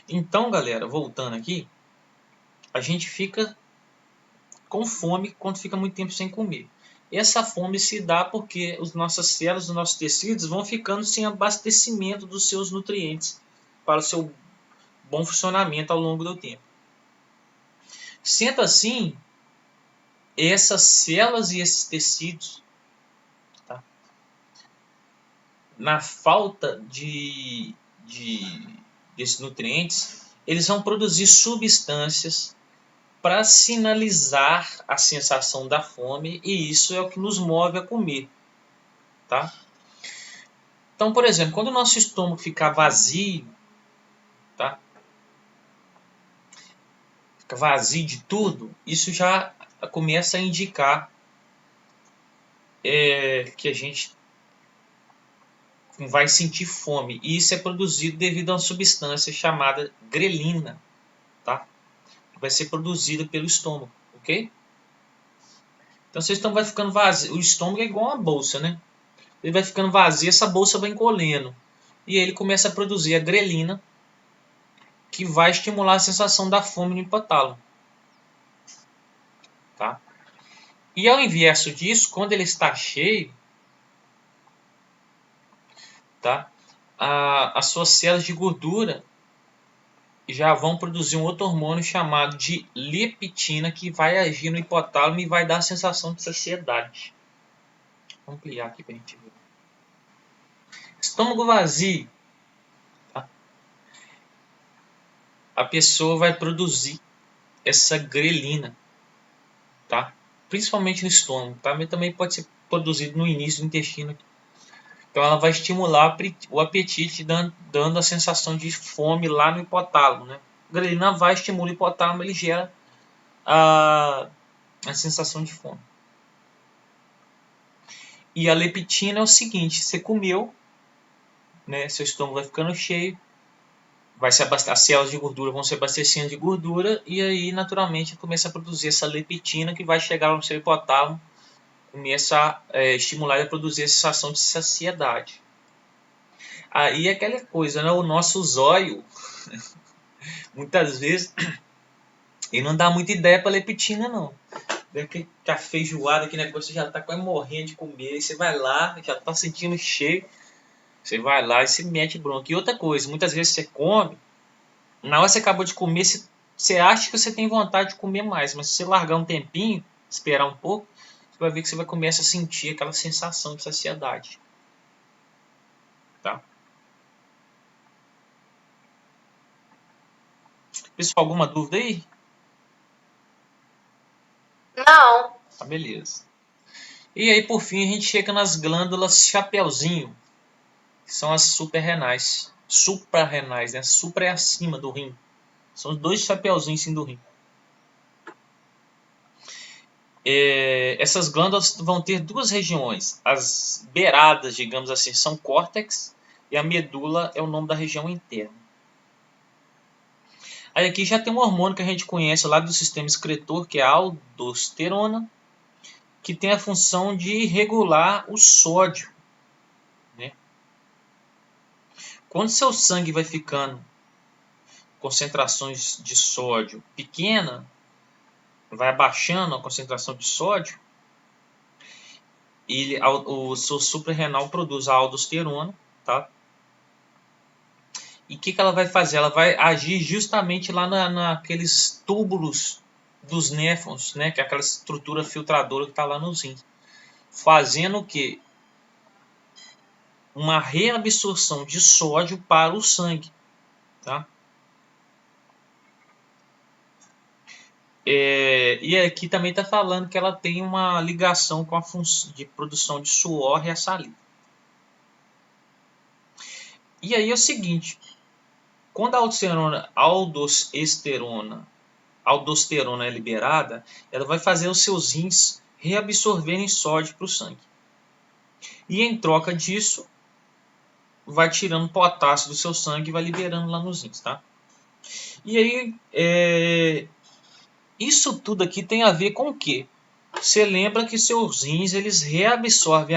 Então, galera, voltando aqui, a gente fica com fome quando fica muito tempo sem comer. Essa fome se dá porque as nossas células, os nossos tecidos vão ficando sem abastecimento dos seus nutrientes para o seu bom funcionamento ao longo do tempo. Sendo assim, essas células e esses tecidos, tá, na falta desses nutrientes, eles vão produzir substâncias para sinalizar a sensação da fome, e isso é o que nos move a comer, tá? Então, por exemplo, quando o nosso estômago ficar vazio, tá? Fica vazio de tudo, isso já começa a indicar que a gente vai sentir fome. E isso é produzido devido a uma substância chamada grelina, tá? Que vai ser produzida pelo estômago, ok? Então, seu estômago vai ficando vazio. O estômago é igual uma bolsa, né? Ele vai ficando vazio, essa bolsa vai encolhendo. E aí ele começa a produzir a grelina, que vai estimular a sensação da fome no hipotálamo, tá? E ao inverso disso, quando ele está cheio, tá? As suas células de gordura já vão produzir um outro hormônio chamado de leptina, que vai agir no hipotálamo e vai dar a sensação de saciedade. Vamos ampliar aqui para a gente ver. Estômago vazio, tá? A pessoa vai produzir essa grelina, tá? Principalmente no estômago, tá? Mas também pode ser produzido no início do intestino. Então ela vai estimular o apetite, dando a sensação de fome lá no hipotálamo, né? A grelina vai estimular o hipotálamo, ele gera a sensação de fome. E a leptina é o seguinte: você comeu, né? Seu estômago vai ficando cheio, as células de gordura vão se abastecendo de gordura e aí naturalmente começa a produzir essa leptina que vai chegar no seu hipotálamo, começa a estimular e a produzir a sensação de saciedade. Aí é aquela coisa, né? O nosso zóio muitas vezes ele não dá muita ideia para leptina, não. Que a feijoada, que negócio, você já tá quase morrendo de comer, aí você vai lá, já tá sentindo cheio, você vai lá e se mete bronca. E outra coisa, muitas vezes você come, na hora que você acabou de comer, você acha que você tem vontade de comer mais, mas se você largar um tempinho, esperar um pouco, você vai ver que você vai começar a sentir aquela sensação de saciedade. Tá? Pessoal, alguma dúvida aí? Não. Tá, beleza. E aí, por fim, a gente chega nas glândulas chapeuzinho, que são as suprarrenais. Suprarrenais, né? Supra é acima do rim. São os dois chapeuzinhos assim do rim. Essas glândulas vão ter duas regiões. As beiradas, digamos assim, são córtex, e a medula é o nome da região interna. Aí aqui já tem um hormônio que a gente conhece lá do sistema excretor, que é a aldosterona, que tem a função de regular o sódio, né? Quando seu sangue vai ficando concentrações de sódio pequena, vai abaixando a concentração de sódio, o seu suprarrenal produz a aldosterona, tá? E o que ela vai fazer? Ela vai agir justamente lá naqueles túbulos dos néfrons, né? Que é aquela estrutura filtradora que está lá nos rins. Fazendo o quê? Uma reabsorção de sódio para o sangue, tá? E aqui também está falando que ela tem uma ligação com a função de produção de suor e a saliva. E aí é o seguinte, quando a aldosterona é liberada, ela vai fazer os seus rins reabsorverem sódio para o sangue. E em troca disso, vai tirando potássio do seu sangue e vai liberando lá nos rins, tá? E aí, isso tudo aqui tem a ver com o quê? Você lembra que seus rins eles reabsorvem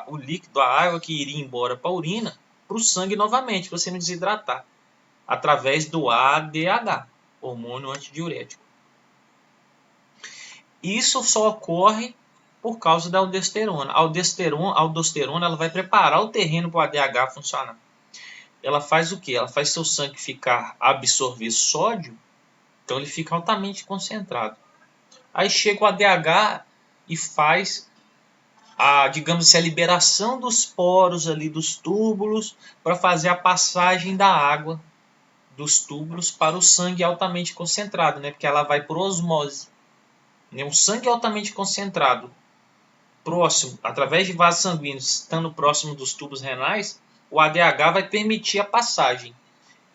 o líquido, a água que iria embora para a urina, para o sangue novamente, para você não desidratar. através do ADH, hormônio antidiurético. Isso só ocorre por causa da aldosterona. A aldosterona ela vai preparar o terreno para o ADH funcionar. Ela faz o quê? Ela faz seu sangue absorver sódio, então ele fica altamente concentrado. Aí chega o ADH e faz digamos assim, a liberação dos poros ali dos túbulos para fazer a passagem da água dos túbulos para o sangue altamente concentrado, né? Porque ela vai por osmose. Um sangue altamente concentrado próximo, através de vasos sanguíneos, estando próximo dos tubos renais, o ADH vai permitir a passagem.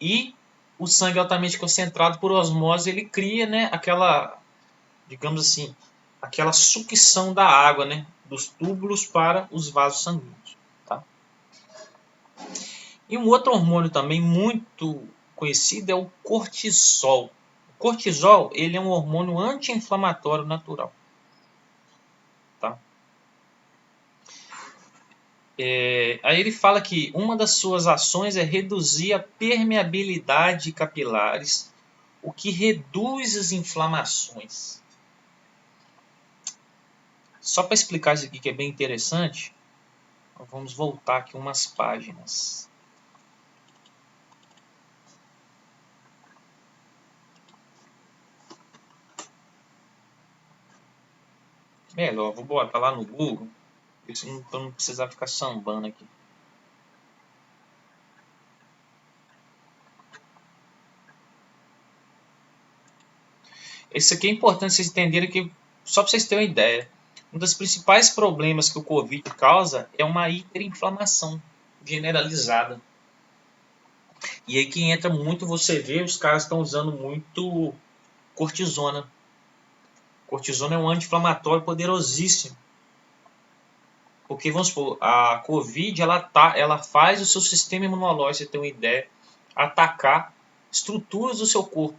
E o sangue altamente concentrado por osmose, ele cria, né, aquela, digamos assim, aquela sucção da água, né, dos túbulos para os vasos sanguíneos. Tá? E um outro hormônio também muito conhecido é o cortisol. O cortisol ele é um hormônio anti-inflamatório natural. Tá? Aí ele fala que uma das suas ações é reduzir a permeabilidade de capilares, o que reduz as inflamações. Só para explicar isso aqui que é bem interessante, vamos voltar aqui umas páginas. Melhor, vou botar lá no Google, para não precisar ficar sambando aqui. Isso aqui é importante vocês entenderem que, só para vocês terem uma ideia, um dos principais problemas que o Covid causa é uma hiperinflamação generalizada. E aí que entra muito, você vê, os caras estão usando muito cortisona. Cortisona é um anti-inflamatório poderosíssimo. Porque, vamos supor, a Covid, ela faz o seu sistema imunológico, você ter uma ideia, atacar estruturas do seu corpo.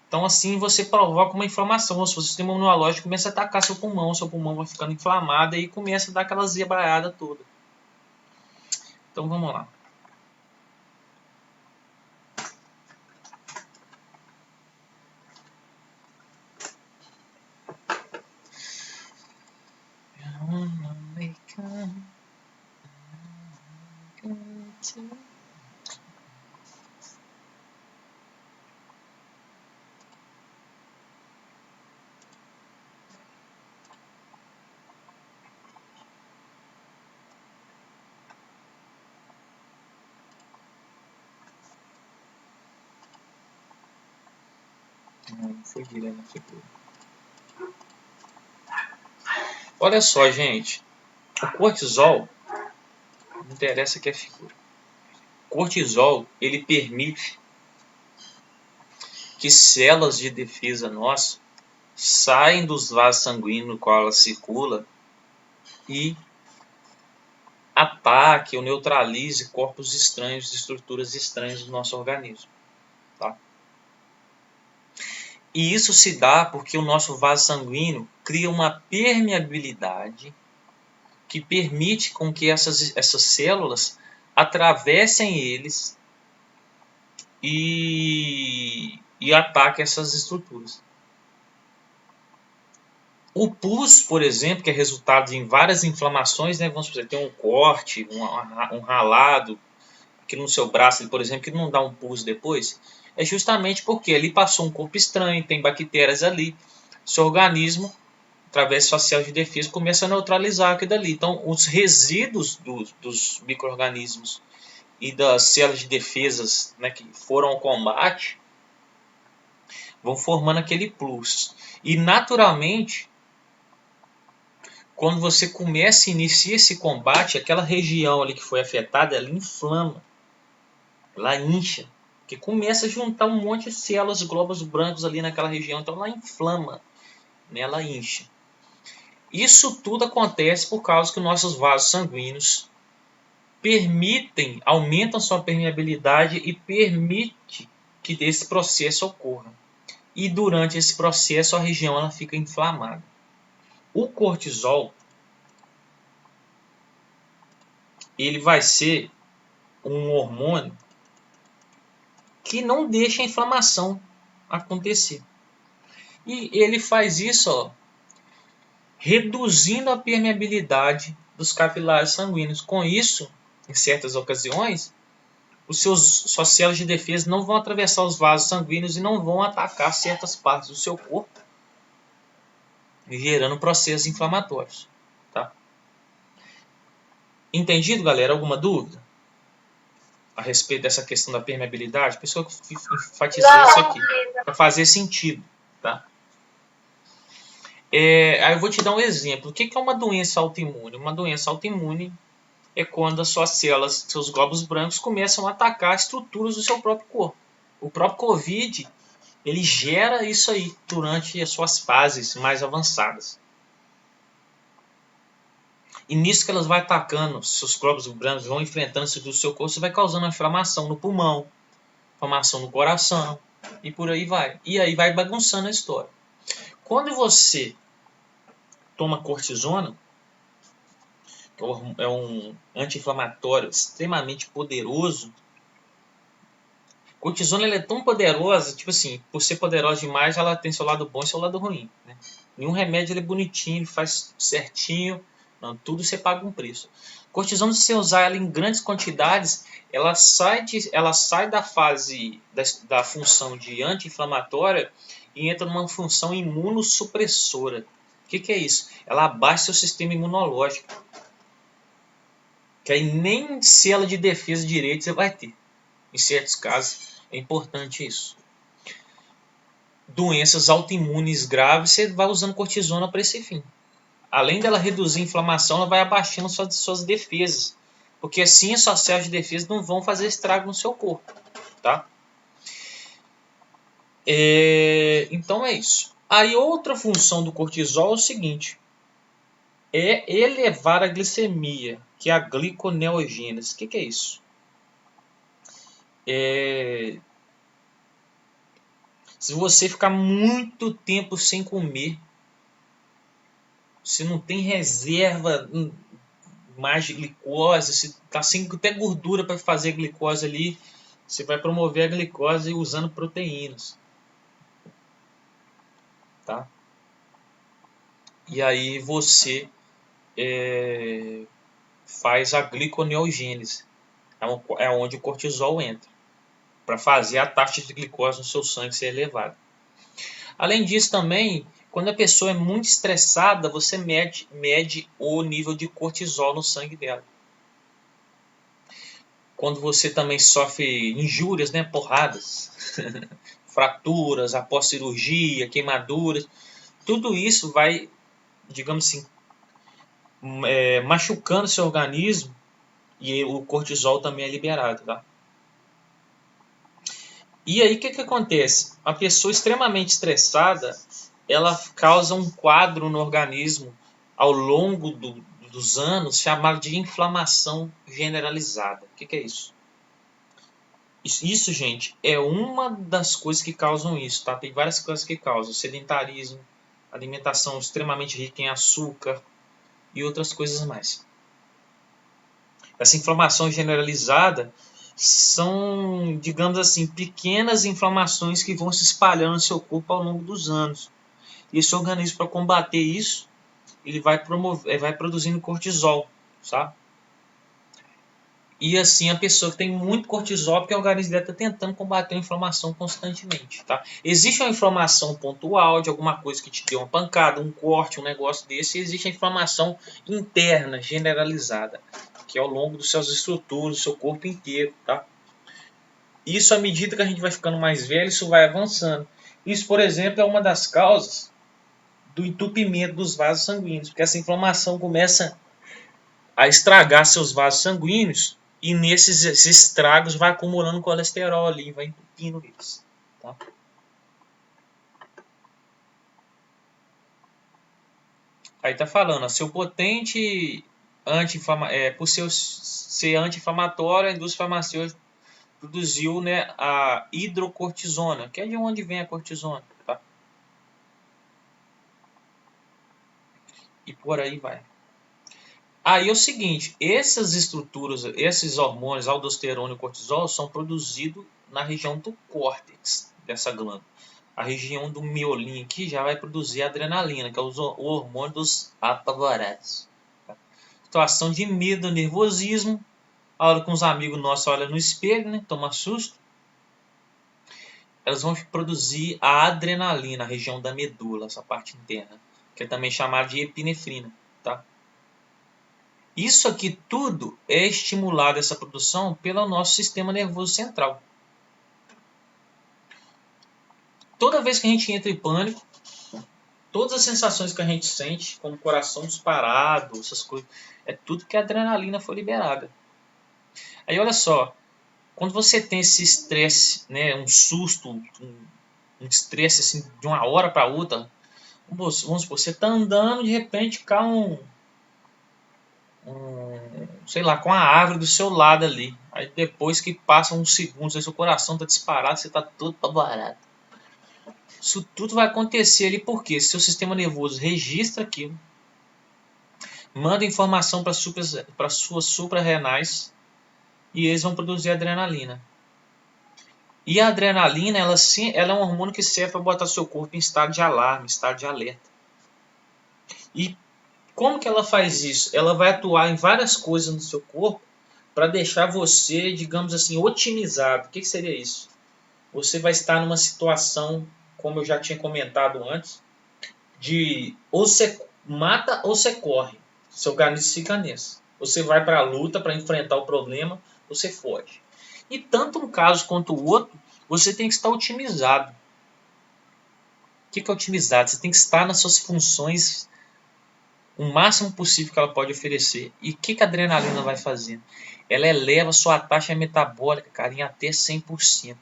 Então, assim, você provoca uma inflamação. O seu sistema imunológico começa a atacar seu pulmão vai ficando inflamado e começa a dar aquela zebraiada toda. Então, vamos lá. Olha só, gente. O cortisol, não interessa que é figura. O cortisol, ele permite que células de defesa nossa saem dos vasos sanguíneos no qual ela circula e ataque ou neutralize corpos estranhos, estruturas estranhas do nosso organismo. Tá? E isso se dá porque o nosso vaso sanguíneo cria uma permeabilidade que permite com que essas células atravessem eles e ataquem essas estruturas. O pus, por exemplo, que é resultado em várias inflamações, né? Vamos dizer, tem um corte, um ralado aqui no seu braço, por exemplo, que não dá um pus depois, é justamente porque ali passou um corpo estranho, tem bactérias ali, seu organismo, através de sua célula de defesa, começa a neutralizar aquilo dali. Então, os resíduos dos micro-organismos e das células de defesas, né, que foram ao combate vão formando aquele plus. E, naturalmente, quando você começa e inicia esse combate, aquela região ali que foi afetada, ela inflama, ela incha, porque começa a juntar um monte de células, glóbulos brancos ali naquela região, então ela inflama, né, ela incha. Isso tudo acontece por causa que nossos vasos sanguíneos aumentam sua permeabilidade e permite que esse processo ocorra. E durante esse processo a região ela fica inflamada. O cortisol ele vai ser um hormônio que não deixa a inflamação acontecer. E ele faz isso, ó, reduzindo a permeabilidade dos capilares sanguíneos. Com isso, em certas ocasiões, suas células de defesa não vão atravessar os vasos sanguíneos e não vão atacar certas partes do seu corpo, gerando processos inflamatórios. Tá? Entendido, galera? Alguma dúvida a respeito dessa questão da permeabilidade? A pessoa que enfatizou isso aqui, para fazer sentido. Tá? Aí eu vou te dar um exemplo. O que é uma doença autoimune? Uma doença autoimune é quando as suas células, seus glóbulos brancos, começam a atacar estruturas do seu próprio corpo. O próprio COVID, ele gera isso aí durante as suas fases mais avançadas. E nisso que elas vão atacando, seus glóbulos brancos vão enfrentando isso do seu corpo, você vai causando uma inflamação no pulmão, inflamação no coração, e por aí vai. E aí vai bagunçando a história. Quando você toma cortisona, é um anti-inflamatório extremamente poderoso. Cortisona ela é tão poderosa, tipo assim, por ser poderosa demais, ela tem seu lado bom e seu lado ruim. Né? Nenhum remédio ele é bonitinho, ele faz certinho, não, tudo você paga um preço. Cortisona, se você usar ela em grandes quantidades, ela sai da fase da função de anti-inflamatória e entra numa função imunossupressora. O que é isso? Ela abaixa seu sistema imunológico. Que aí nem célula de defesa direito você vai ter. Em certos casos é importante isso. Doenças autoimunes graves, você vai usando cortisona para esse fim. Além dela reduzir a inflamação, ela vai abaixando suas defesas. Porque assim as suas células de defesa não vão fazer estrago no seu corpo. Tá? Então é isso. Aí outra função do cortisol é o seguinte. É elevar a glicemia, que é a gliconeogênese. O que é isso? Se você ficar muito tempo sem comer, se não tem reserva mais de glicose, se está sem até gordura para fazer glicose ali, você vai promover a glicose usando proteínas. Tá? E aí você faz a gliconeogênese, é onde o cortisol entra, para fazer a taxa de glicose no seu sangue ser elevada. Além disso também, quando a pessoa é muito estressada, você mede o nível de cortisol no sangue dela. Quando você também sofre injúrias, né, porradas, fraturas após cirurgia, queimaduras, tudo isso vai, digamos assim, machucando seu organismo e o cortisol também é liberado. Tá? E aí o que acontece? A pessoa extremamente estressada, ela causa um quadro no organismo ao longo dos anos chamado de inflamação generalizada. O que é isso? Isso, gente, é uma das coisas que causam isso, tá? Tem várias coisas que causam. Sedentarismo, alimentação extremamente rica em açúcar e outras coisas mais. Essa inflamação generalizada são, digamos assim, pequenas inflamações que vão se espalhando no seu corpo ao longo dos anos. E esse organismo, para combater isso, ele vai produzindo cortisol, sabe? E assim, a pessoa que tem muito cortisol, porque o organismo dela está tentando combater a inflamação constantemente. Tá? Existe uma inflamação pontual de alguma coisa que te deu uma pancada, um corte, um negócio desse. E existe a inflamação interna, generalizada, que é ao longo das suas estruturas, do seu corpo inteiro. Tá? Isso, à medida que a gente vai ficando mais velho, isso vai avançando. Isso, por exemplo, é uma das causas do entupimento dos vasos sanguíneos, porque essa inflamação começa a estragar seus vasos sanguíneos e nesses estragos vai acumulando colesterol ali, vai entupindo eles. Tá? Aí tá falando, ó, seu potente por ser anti-inflamatório, a indústria farmacêutica produziu, né, a hidrocortisona, que é de onde vem a cortisona. Tá? E por aí vai. Aí é o seguinte, essas estruturas, esses hormônios, aldosterona e cortisol, são produzidos na região do córtex dessa glândula. A região do miolinho aqui já vai produzir adrenalina, que é o hormônio dos apavorados. Situação de medo, nervosismo. A hora que uns amigos nossos olham no espelho, né, toma susto, elas vão produzir a adrenalina, a região da medula, essa parte interna, que é também chamada de epinefrina. Tá? Isso aqui tudo é estimulado, essa produção, pelo nosso sistema nervoso central. Toda vez que a gente entra em pânico, todas as sensações que a gente sente, como coração disparado, essas coisas, é tudo que a adrenalina foi liberada. Aí olha só, quando você tem esse estresse, né, um susto, um estresse assim, de uma hora para outra, vamos supor, você está andando, de repente cai sei lá, com a árvore do seu lado ali. Aí depois que passa uns segundos, aí seu coração está disparado, você está todo apavorado. Isso tudo vai acontecer ali porque seu sistema nervoso registra aquilo, manda informação para suas suprarrenais e eles vão produzir adrenalina. E a adrenalina, ela é um hormônio que serve para botar seu corpo em estado de alarme, estado de alerta. E como que ela faz isso? Ela vai atuar em várias coisas no seu corpo para deixar você, digamos assim, otimizado. O que seria isso? Você vai estar numa situação, como eu já tinha comentado antes, de ou você mata ou você corre. Seu organismo fica nessa. Você vai para a luta para enfrentar o problema, você foge. E tanto um caso quanto o outro, você tem que estar otimizado. O que é otimizado? Você tem que estar nas suas funções o máximo possível que ela pode oferecer. E o que a adrenalina vai fazer? Ela eleva sua taxa metabólica, cara, em até 100%.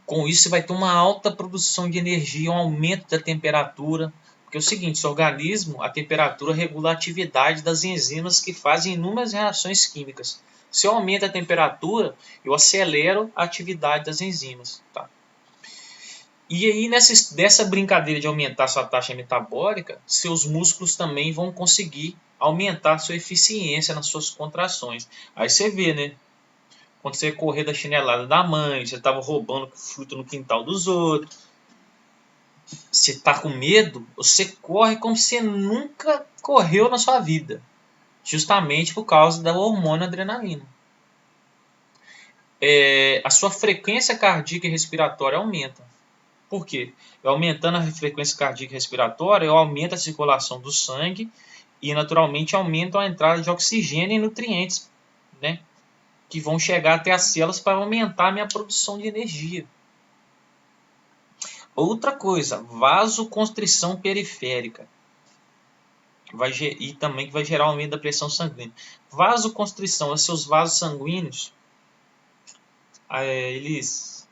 Com isso, você vai ter uma alta produção de energia, um aumento da temperatura. Porque é o seguinte, seu organismo, a temperatura regula a atividade das enzimas que fazem inúmeras reações químicas. Se eu aumento a temperatura, eu acelero a atividade das enzimas. Tá? E aí, dessa brincadeira de aumentar sua taxa metabólica, seus músculos também vão conseguir aumentar sua eficiência nas suas contrações. Aí você vê, né? Quando você correr da chinelada da mãe, você estava roubando fruta no quintal dos outros, você está com medo, você corre como você nunca correu na sua vida. Justamente por causa da hormônio adrenalina. A sua frequência cardíaca e respiratória aumenta. Por quê? Aumentando a frequência cardíaca e respiratória, eu aumento a circulação do sangue e, naturalmente, aumento a entrada de oxigênio e nutrientes, né? Que vão chegar até as células para aumentar a minha produção de energia. Outra coisa, vasoconstrição periférica. E também que vai gerar aumento da pressão sanguínea. Vasoconstrição, os seus vasos sanguíneos, eles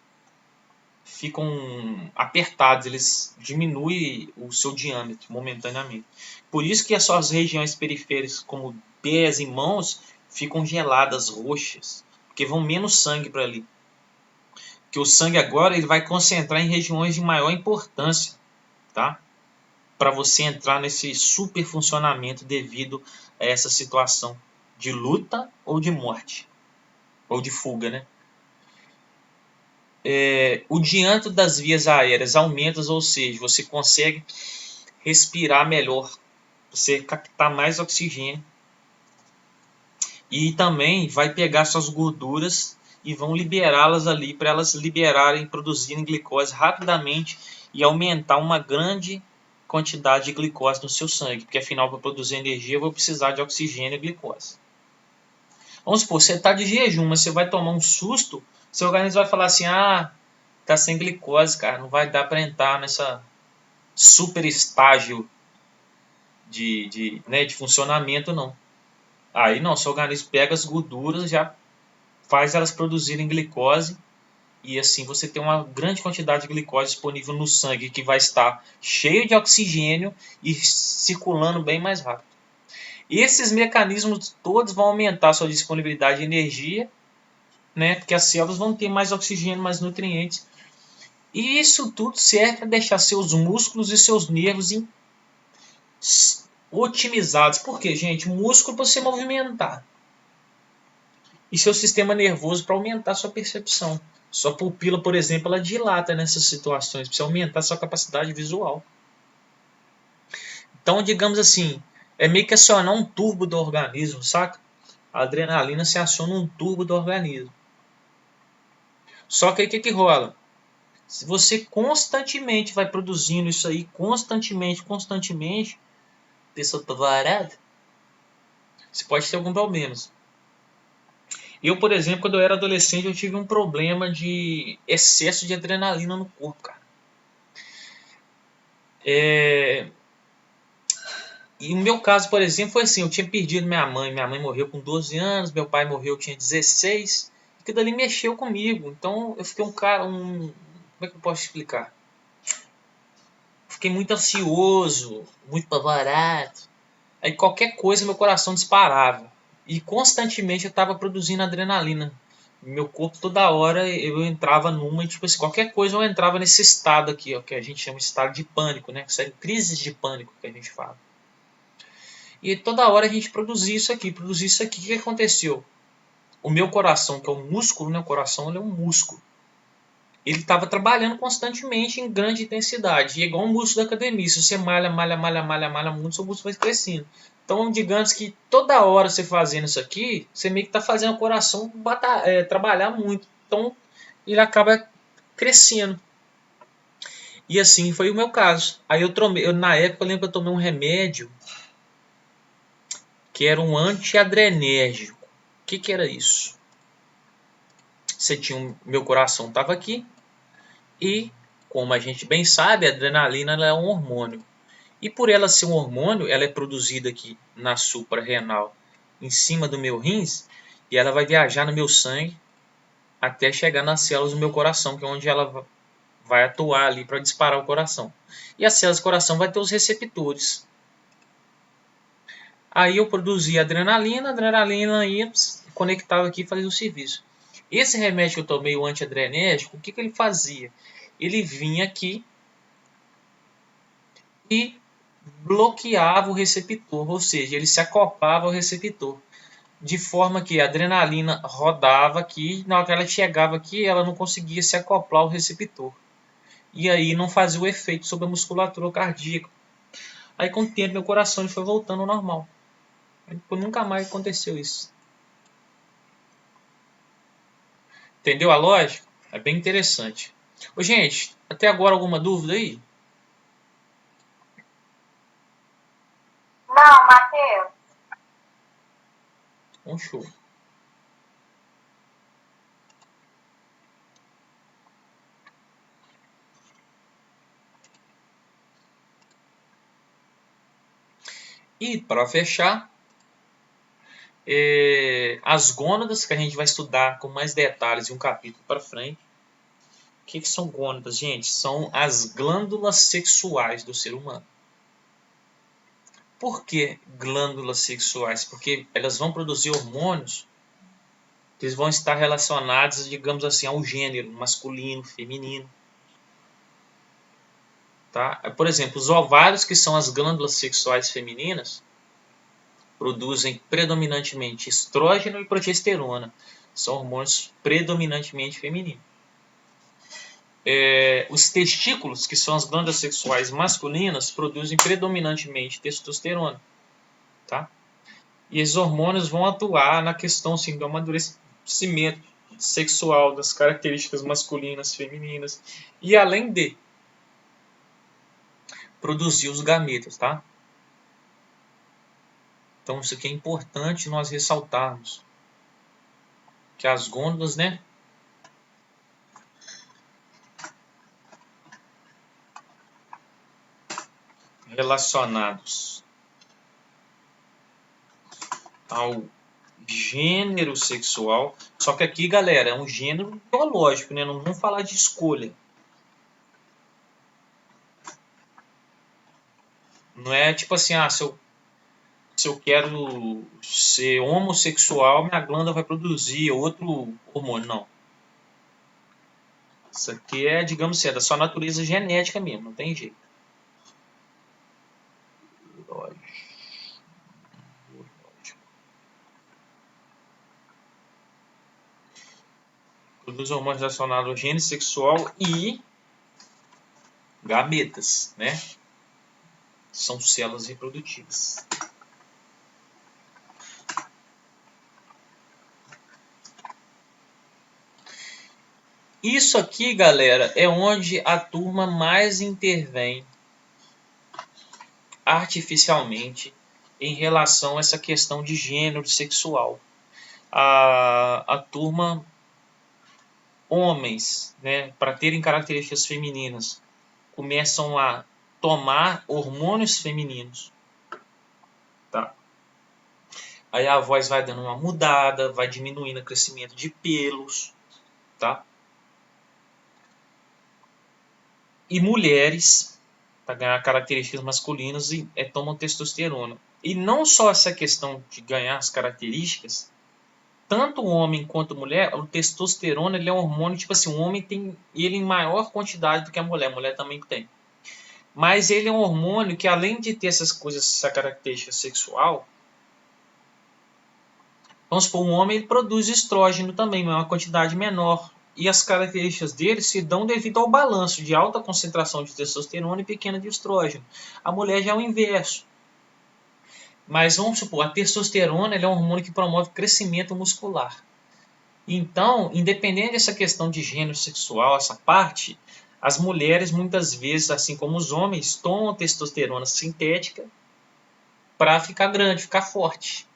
ficam apertados, eles diminuem o seu diâmetro momentaneamente. Por isso que as suas regiões periféricas, como pés e mãos, ficam geladas, roxas, porque vão menos sangue para ali. Porque o sangue agora ele vai concentrar em regiões de maior importância, tá? Para você entrar nesse super funcionamento devido a essa situação de luta ou de morte, ou de fuga, né? O diâmetro das vias aéreas aumenta, ou seja, você consegue respirar melhor, você captar mais oxigênio e também vai pegar suas gorduras e vão liberá-las ali para elas liberarem, produzirem glicose rapidamente e aumentar uma grande quantidade de glicose no seu sangue, porque afinal para produzir energia eu vou precisar de oxigênio e glicose. Vamos supor, você está de jejum, mas você vai tomar um susto, seu organismo vai falar assim, tá sem glicose, cara, não vai dar para entrar nessa super estágio de funcionamento, não. Aí não, seu organismo pega as gorduras, já faz elas produzirem glicose e assim você tem uma grande quantidade de glicose disponível no sangue que vai estar cheio de oxigênio e circulando bem mais rápido. Esses mecanismos todos vão aumentar a sua disponibilidade de energia, né? Porque as células vão ter mais oxigênio, mais nutrientes. E isso tudo serve para deixar seus músculos e seus nervos otimizados. Por quê, gente? O músculo para você movimentar. e seu sistema nervoso para aumentar sua percepção. Sua pupila, por exemplo, ela dilata nessas situações, para aumentar sua capacidade visual. Então, digamos assim, é meio que acionar um turbo do organismo, saca? A adrenalina se aciona um turbo do organismo. Só que aí o que rola? Se você constantemente vai produzindo isso aí, constantemente, pessoa tá varada, você pode ter algum problema. Eu, por exemplo, quando eu era adolescente, eu tive um problema de excesso de adrenalina no corpo, cara. E o meu caso, por exemplo, foi assim, eu tinha perdido minha mãe morreu com 12 anos, meu pai morreu, eu tinha 16, e aquilo ali mexeu comigo. Então eu fiquei como é que eu posso explicar? Fiquei muito ansioso, muito apavorado. Aí qualquer coisa meu coração disparava. E constantemente eu estava produzindo adrenalina. Meu corpo toda hora eu entrava numa e tipo assim, qualquer coisa eu entrava nesse estado aqui, ó, que a gente chama de estado de pânico, né? Crises de pânico que a gente fala. E toda hora a gente produzia isso aqui. O que aconteceu? O meu coração, que é um músculo, né? O coração ele é um músculo. Ele estava trabalhando constantemente em grande intensidade. E é igual um músculo da academia. Se você malha muito, seu músculo vai crescendo. Então, digamos que toda hora você fazendo isso aqui, você meio que está fazendo o coração trabalhar muito. Então, ele acaba crescendo. E assim foi o meu caso. Aí na época, eu lembro que eu tomei um remédio que era um antiadrenérgico. O que era isso? Meu coração estava aqui e, como a gente bem sabe, a adrenalina ela é um hormônio. E por ela ser um hormônio, ela é produzida aqui na suprarrenal, em cima do meu rins, e ela vai viajar no meu sangue até chegar nas células do meu coração, que é onde ela vai atuar ali para disparar o coração. E as células do coração vai ter os receptores. Aí eu produzia adrenalina ia, conectava aqui e fazia o serviço. Esse remédio que eu tomei, o antiadrenérgico, o que ele fazia? Ele vinha aqui e bloqueava o receptor, ou seja, ele se acoplava ao receptor, de forma que a adrenalina rodava aqui, na hora que ela chegava aqui, ela não conseguia se acoplar ao receptor. E aí não fazia o efeito sobre a musculatura cardíaca. Aí com o tempo meu coração ele foi voltando ao normal. Depois nunca mais aconteceu isso. Entendeu a lógica? É bem interessante. Ô, gente, até agora alguma dúvida aí? Não, Matheus. Um show. E para fechar, as gônadas que a gente vai estudar com mais detalhes em um capítulo para frente. O que são gônadas, gente? São as glândulas sexuais do ser humano. Por que glândulas sexuais? Porque elas vão produzir hormônios que vão estar relacionados, digamos assim, ao gênero masculino, feminino. Tá? Por exemplo, os ovários, que são as glândulas sexuais femininas, produzem predominantemente estrógeno e progesterona. São hormônios predominantemente femininos. Os testículos, que são as glândulas sexuais masculinas, produzem predominantemente testosterona. Tá? E esses hormônios vão atuar na questão assim, do amadurecimento sexual, das características masculinas, femininas, e além de produzir os gametas. Tá? Então isso aqui é importante nós ressaltarmos. Que as gônadas, né, relacionados ao gênero sexual. Só que aqui, galera, é um gênero biológico, né? Não vamos falar de escolha. Não é tipo assim, se eu quero ser homossexual, minha glândula vai produzir outro hormônio. Não. Isso aqui é, digamos assim, é da sua natureza genética mesmo, não tem jeito. Lógico. Produz hormônios relacionados ao gênero sexual e gametas, né? São células reprodutivas. Isso aqui, galera, é onde a turma mais intervém artificialmente em relação a essa questão de gênero sexual. A turma, homens, né, para terem características femininas, começam a tomar hormônios femininos, tá? Aí a voz vai dando uma mudada, vai diminuindo o crescimento de pelos, tá? E mulheres, para ganhar características masculinas, tomam testosterona. E não só essa questão de ganhar as características, tanto o homem quanto a mulher, o testosterona ele é um hormônio, tipo assim, o homem tem ele em maior quantidade do que a mulher também tem. Mas ele é um hormônio que, além de ter essas coisas, essa característica sexual, vamos supor, um homem ele produz estrógeno também, mas uma quantidade menor. E as características dele se dão devido ao balanço de alta concentração de testosterona e pequena de estrógeno. A mulher já é o inverso. Mas vamos supor, a testosterona é um hormônio que promove crescimento muscular. Então, independente dessa questão de gênero sexual, essa parte, as mulheres muitas vezes, assim como os homens, tomam testosterona sintética para ficar grande, ficar forte.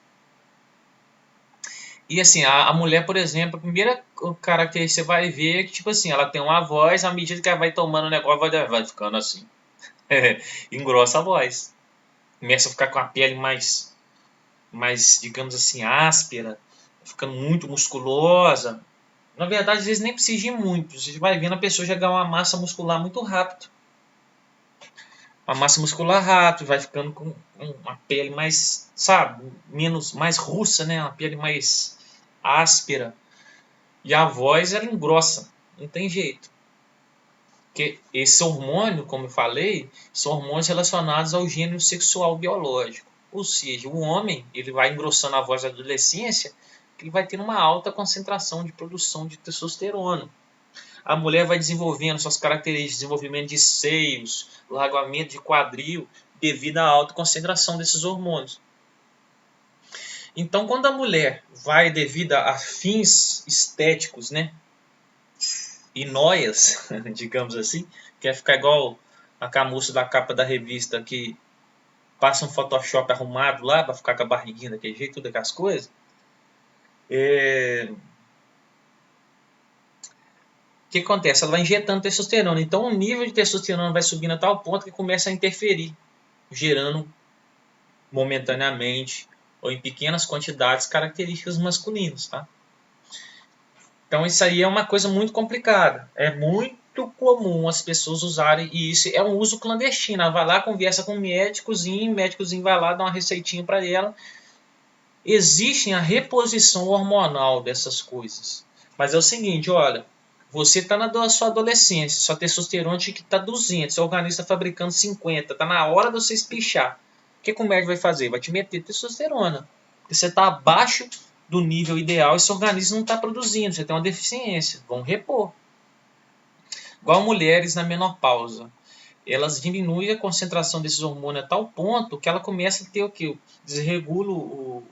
E assim, a mulher, por exemplo, a primeira característica que você vai ver é que, tipo assim, ela tem uma voz, à medida que ela vai tomando o negócio, vai ficando assim. Engrossa a voz. Começa a ficar com a pele mais, digamos assim, áspera, ficando muito musculosa. Na verdade, às vezes nem precisa ir muito. Você vai vendo a pessoa já ganhar uma massa muscular muito rápido. Uma massa muscular rápido, vai ficando com uma pele mais, sabe, mais russa, né? Uma pele mais áspera. E a voz, ela engrossa. Não tem jeito. Porque esse hormônio, como eu falei, são hormônios relacionados ao gênero sexual biológico. Ou seja, o homem ele vai engrossando a voz na adolescência, que ele vai ter uma alta concentração de produção de testosterona. A mulher vai desenvolvendo suas características, desenvolvimento de seios, largamento de quadril, devido à alta concentração desses hormônios. Então, quando a mulher vai devido a fins estéticos, né, e noias, digamos assim, quer ficar igual a camuça da capa da revista que passa um Photoshop arrumado lá para ficar com a barriguinha daquele jeito, tudo aquelas coisas. O que acontece? Ela vai injetando testosterona. Então o nível de testosterona vai subindo a tal ponto que começa a interferir, gerando momentaneamente ou em pequenas quantidades características masculinas, tá? Então isso aí é uma coisa muito complicada. É muito comum as pessoas usarem, e isso é um uso clandestino. Ela vai lá, conversa com o médicozinho vai lá, dá uma receitinha para ela. Existe a reposição hormonal dessas coisas. Mas é o seguinte, olha, você está na sua adolescência, sua testosterona tinha que estar 200, seu organismo está fabricando 50, está na hora de você espichar. O que o médico vai fazer? Vai te meter testosterona. Você está abaixo do nível ideal e seu organismo não está produzindo, você tem uma deficiência, vão repor. Igual mulheres na menopausa. Elas diminuem a concentração desses hormônios a tal ponto que ela começa a ter o que? Desregula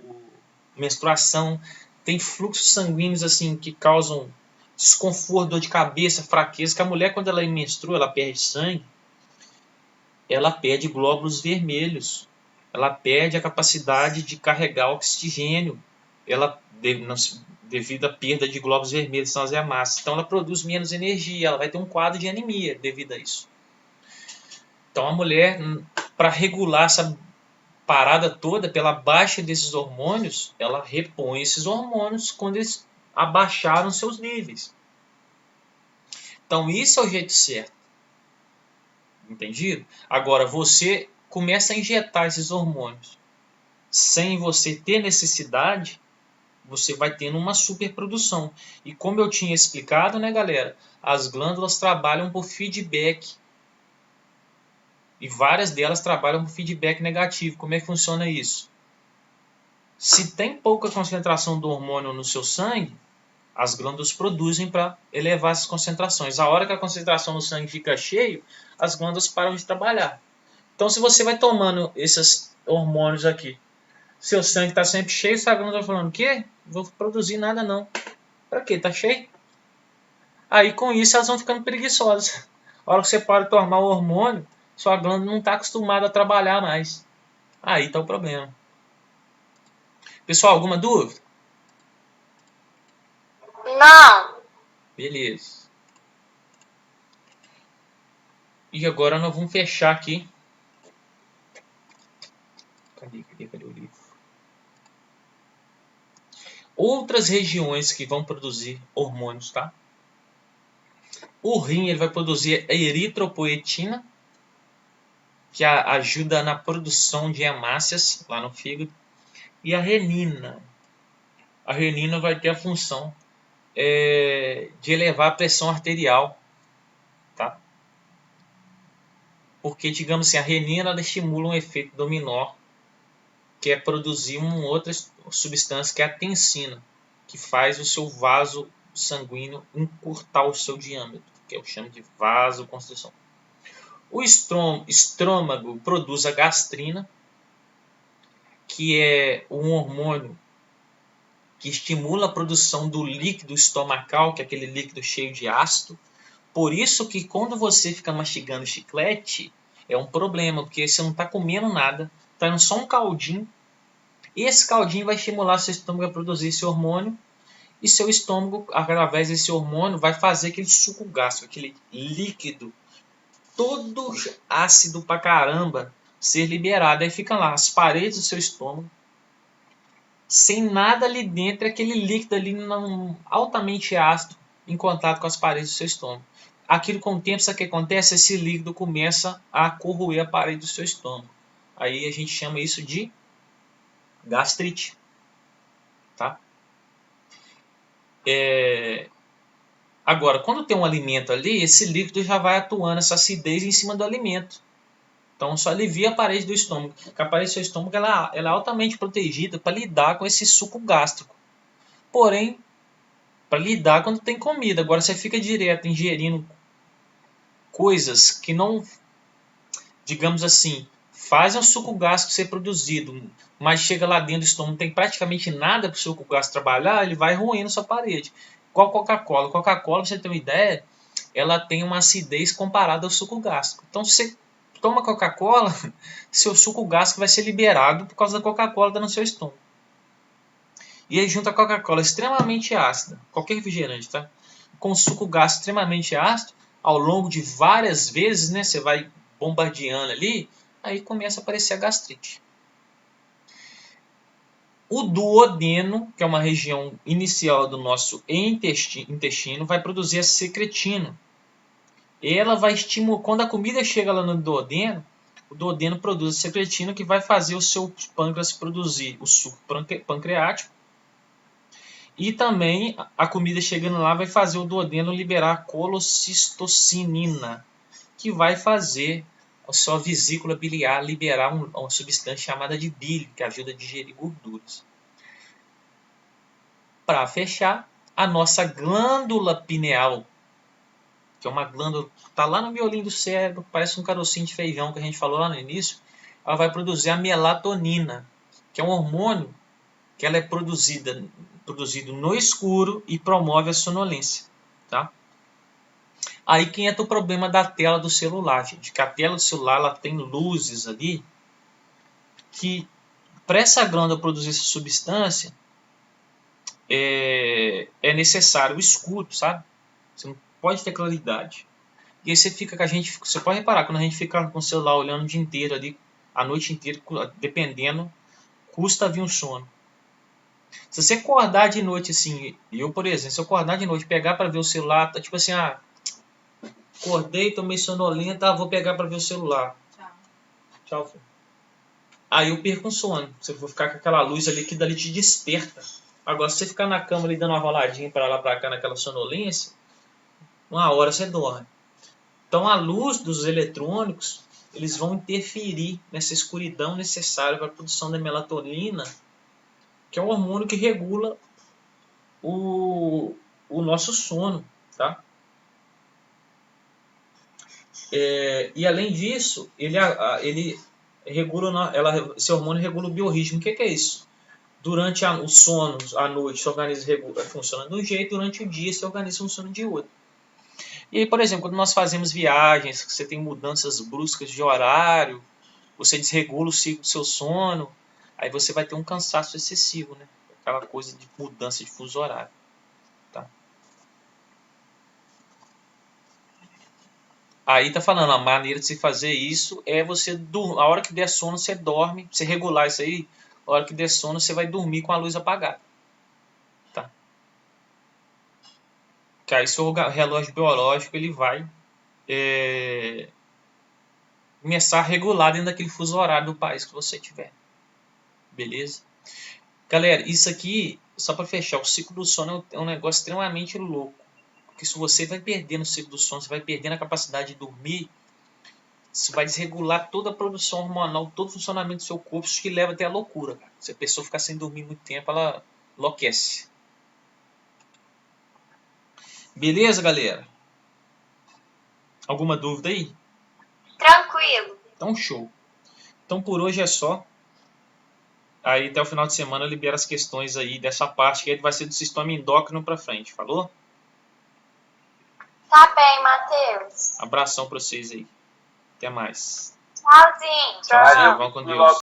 menstruação, tem fluxos sanguíneos assim que causam desconforto, dor de cabeça, fraqueza, que a mulher quando ela menstrua, ela perde sangue, ela perde glóbulos vermelhos, ela perde a capacidade de carregar oxigênio, ela devido à perda de glóbulos vermelhos, são as hemácias. Então ela produz menos energia, ela vai ter um quadro de anemia devido a isso. Então a mulher, para regular essa parada toda, pela baixa desses hormônios, ela repõe esses hormônios quando eles abaixaram seus níveis. Então isso é o jeito certo. Entendido? Agora você começa a injetar esses hormônios sem você ter necessidade, você vai tendo uma superprodução. E como eu tinha explicado, né, galera, as glândulas trabalham por feedback. E várias delas trabalham por feedback negativo. Como é que funciona isso? Se tem pouca concentração do hormônio no seu sangue, as glândulas produzem para elevar essas concentrações. A hora que a concentração no sangue fica cheio, as glândulas param de trabalhar. Então, se você vai tomando esses hormônios aqui, seu sangue está sempre cheio, sua glândula falando, o quê? Não vou produzir nada não. Para quê? Tá cheio? Aí, com isso, elas vão ficando preguiçosas. A hora que você para de tomar o hormônio, sua glândula não está acostumada a trabalhar mais. Aí está o problema. Pessoal, alguma dúvida? Não. Beleza. E agora nós vamos fechar aqui. Cadê o livro? Outras regiões que vão produzir hormônios, tá? O rim ele vai produzir a eritropoetina, que ajuda na produção de hemácias lá no fígado. E a renina. A renina vai ter a função de elevar a pressão arterial, tá? Porque, digamos assim, a renina ela estimula um efeito dominó, que é produzir uma outra substância, que é a tensina, que faz o seu vaso sanguíneo encurtar o seu diâmetro, que eu chamo de vasoconstrição. O estômago produz a gastrina, que é um hormônio que estimula a produção do líquido estomacal, que é aquele líquido cheio de ácido. Por isso que quando você fica mastigando chiclete, é um problema, porque você não está comendo nada, está indo só um caldinho. E esse caldinho vai estimular seu estômago a produzir esse hormônio, e seu estômago, através desse hormônio, vai fazer aquele suco gástrico, aquele líquido todo ácido pra caramba ser liberado. Aí fica lá as paredes do seu estômago, sem nada ali dentro, aquele líquido ali altamente ácido em contato com as paredes do seu estômago. Aquilo com o tempo, sabe o que acontece? Esse líquido começa a corroer a parede do seu estômago. Aí a gente chama isso de gastrite. Tá? Agora, quando tem um alimento ali, esse líquido já vai atuando, essa acidez em cima do alimento. Então, só alivia a parede do estômago. Porque a parede do seu estômago ela é altamente protegida para lidar com esse suco gástrico. Porém, para lidar quando tem comida. Agora, você fica direto ingerindo coisas que não, digamos assim, fazem o suco gástrico ser produzido, mas chega lá dentro do estômago, não tem praticamente nada para o suco gástrico trabalhar, ele vai ruindo sua parede. Igual a Coca-Cola. Coca-Cola, pra você ter uma ideia, ela tem uma acidez comparada ao suco gástrico. Então, se você toma Coca-Cola, seu suco gástrico vai ser liberado por causa da Coca-Cola tá no seu estômago. E aí junta a Coca-Cola extremamente ácida, qualquer refrigerante, tá? Com suco gástrico extremamente ácido, ao longo de várias vezes, né, você vai bombardeando ali, aí começa a aparecer a gastrite. O duodeno, que é uma região inicial do nosso intestino, vai produzir a secretina. Ela vai estimular, quando a comida chega lá no duodeno, o duodeno produz a secretina, que vai fazer o seu pâncreas produzir o suco pancreático. E também a comida chegando lá vai fazer o duodeno liberar a colocistocinina, que vai fazer a sua vesícula biliar liberar uma substância chamada de bile, que ajuda a digerir gorduras. Para fechar, a nossa glândula pineal, que é uma glândula que está lá no miolinho do cérebro, parece um carocinho de feijão que a gente falou lá no início, ela vai produzir a melatonina, que é um hormônio que ela é produzido no escuro e promove a sonolência. Tá? Aí que entra o problema da tela do celular, gente, que a tela do celular ela tem luzes ali que, para essa glândula produzir essa substância, é necessário o escuro, sabe? Você não pode ter claridade. E aí você pode reparar, quando a gente fica com o celular olhando o dia inteiro ali, a noite inteira, dependendo, custa vir um sono. Se você acordar de noite assim, eu por exemplo, se eu acordar de noite, pegar para ver o celular, tá tipo assim, acordei, tomei sonolenta, vou pegar para ver o celular. Tchau, filho. Aí eu perco um sono. Você for ficar com aquela luz ali que dali te desperta. Agora, se você ficar na cama ali dando uma roladinha para lá para cá naquela sonolência, uma hora você dorme. Então a luz dos eletrônicos, eles vão interferir nessa escuridão necessária para a produção da melatonina, que é um hormônio que regula o nosso sono, tá? E além disso, ele regula, esse hormônio regula o biorritmo. O que é isso? Durante o sono, à noite, seu organismo funciona de um jeito, durante o dia, seu organismo funciona de outro. E aí, por exemplo, quando nós fazemos viagens, que você tem mudanças bruscas de horário, você desregula o ciclo do seu sono, aí você vai ter um cansaço excessivo, né? Aquela coisa de mudança de fuso horário. Tá? Aí tá falando, a maneira de se fazer isso é você, a hora que der sono, você dorme, você regular isso aí, a hora que der sono, você vai dormir com a luz apagada. Tá? Que aí seu relógio biológico ele vai começar a regular dentro daquele fuso horário do país que você tiver. Beleza? Galera, isso aqui, só para fechar, o ciclo do sono é um negócio extremamente louco. Porque se você vai perdendo o ciclo do sono, você vai perdendo a capacidade de dormir, isso vai desregular toda a produção hormonal, todo o funcionamento do seu corpo, isso que leva até a loucura. Cara. Se a pessoa ficar sem dormir muito tempo, ela enlouquece. Beleza, galera? Alguma dúvida aí? Tranquilo. Então, show. Então, por hoje é só. Aí, até o final de semana, eu libero as questões aí dessa parte, que aí vai ser do sistema endócrino para frente. Falou? Tá bem, Matheus. Abração para vocês aí. Até mais. Tchauzinho. Tchauzinho. Vão com Deus.